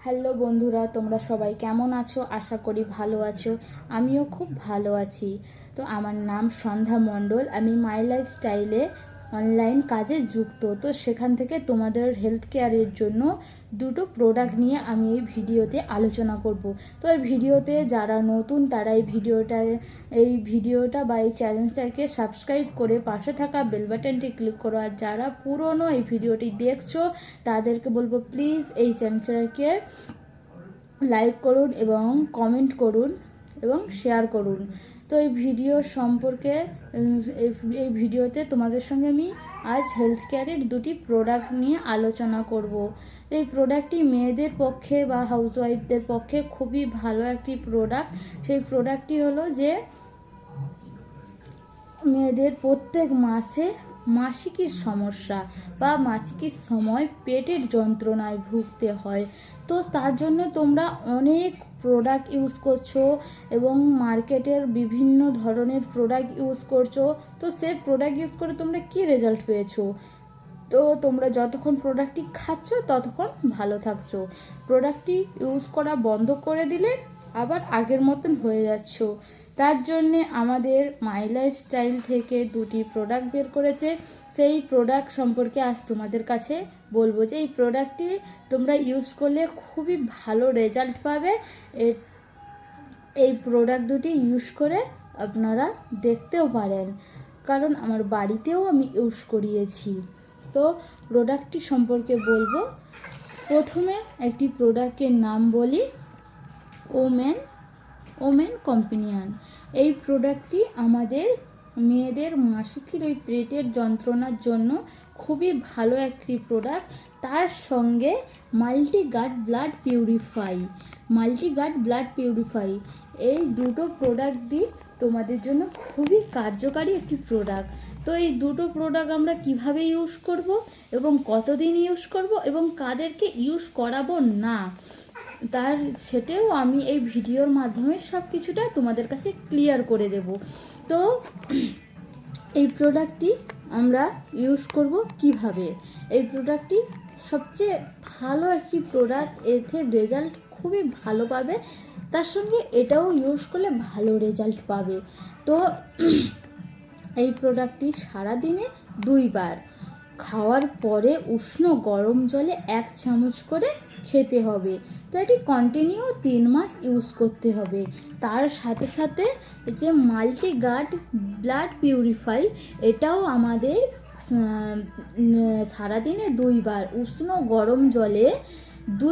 Hello বন্ধুরা, তোমরা সবাই কেমন আছো? আশা করি ভালো আছো। আমিও খুব ভালো আছি। তো আমার নাম সন্ধ্যা মণ্ডল। আমি মাই লাইফস্টাইলে অনলাইন কাজে যুক্ত। তো সেখান থেকে তোমাদের হেলথ কেয়ারের জন্য দুটো প্রোডাক্ট নিয়ে আমি এই ভিডিওতে আলোচনা করব। তো এই ভিডিওতে যারা নতুন তারা এই ভিডিওটা বা এই চ্যানেলটাকে সাবস্ক্রাইব করে পাশে থাকা বেল বাটনটি ক্লিক করো। আর যারা পুরনো এই ভিডিওটি দেখছো তাদেরকে বলবো প্লিজ এই চ্যানেলটাকে লাইক করুন এবং কমেন্ট করুন এবং শেয়ার করুন। তো এই ভিডিও সম্পর্কে এই ভিডিওতে তোমাদের সঙ্গে আমি আজ হেলথ কেয়ারের দুটি প্রোডাক্ট নিয়ে আলোচনা করব। এই প্রোডাক্টটি মেয়েদের পক্ষে বা হাউসওয়াইফদের পক্ষে খুবই ভালো একটি প্রোডাক্ট। সেই প্রোডাক্টটি হলো যে মেয়েদের প্রত্যেক মাসে মাসিকের সমস্যা বা মাসিকের সময় পেটের যন্ত্রণায় ভুগতে হয়। তো তার জন্য তোমরা অনেক প্রোডাক্ট ইউজ করছো এবং মার্কেটের বিভিন্ন ধরনের প্রোডাক্ট ইউজ করছো। তো সেই প্রোডাক্ট ইউজ করে তোমরা কী রেজাল্ট পেয়েছো? তো তোমরা যতক্ষণ প্রোডাক্টটি খাচ্ছ ততক্ষণ ভালো থাকছো। প্রোডাক্টটি ইউজ করা বন্ধ করে দিলে আবার আগের মতন হয়ে যাচ্ছ। তার জন্যে আমাদের মাই লাইফস্টাইল থেকে দুটি প্রোডাক্ট বের করেছে। সেই প্রোডাক্ট সম্পর্কে আজ তোমাদের কাছে বলবো যে এই প্রোডাক্টটি তোমরা ইউজ করলে খুবই ভালো রেজাল্ট পাবে। এই প্রোডাক্ট দুটি ইউজ করে আপনারা দেখতেও পারেন, কারণ আমার বাড়িতেও আমি ইউজ করিয়েছি। তো প্রোডাক্টটি সম্পর্কে বলবো। প্রথমে একটি প্রোডাক্টের নাম বলি, ওমেন কম্পেনিয়ন। এই প্রোডাক্টটি আমাদের মেয়েদের মাসিকের ওই পেটের যন্ত্রণার জন্য খুবই ভালো একটি প্রোডাক্ট। তার সঙ্গে মাল্টিগার্ড ব্লাড পিউরিফাই এই দুটো প্রোডাক্টই তোমাদের জন্য খুবই কার্যকারী একটি প্রোডাক্ট। তো এই দুটো প্রোডাক্ট আমরা কিভাবে ইউজ করব এবং কতদিন ইউজ করব এবং কাদেরকে ইউজ করাবো না, সেটাও আমি এই ভিডিওর মাধ্যমে সব কিছুটা তোমাদের কাছে ক্লিয়ার করে দেব। তো এই প্রোডাক্টটি আমরা ইউজ করব কিভাবে? এই প্রোডাক্টটি সবচেয়ে ভালো একটি প্রোডাক্ট, এতে রেজাল্ট খুবই ভালো পাবে। তার সঙ্গে এটাও ইউজ করলে ভালো রেজাল্ট পাবে। তো এই প্রোডাক্টটি সারাদিনে 2 বার খাওয়ার পরে উষ্ণ গরম জলে 1 চামচ করে খেতে হবে। তো এটি কন্টিনিউ 3 মাস ইউজ করতে হবে। তার সাথে সাথে যে মাল্টিগার্ড ব্লাড পিউরিফাই, এটাও আমাদের সারাদিনে 2 বার উষ্ণ গরম জলে 2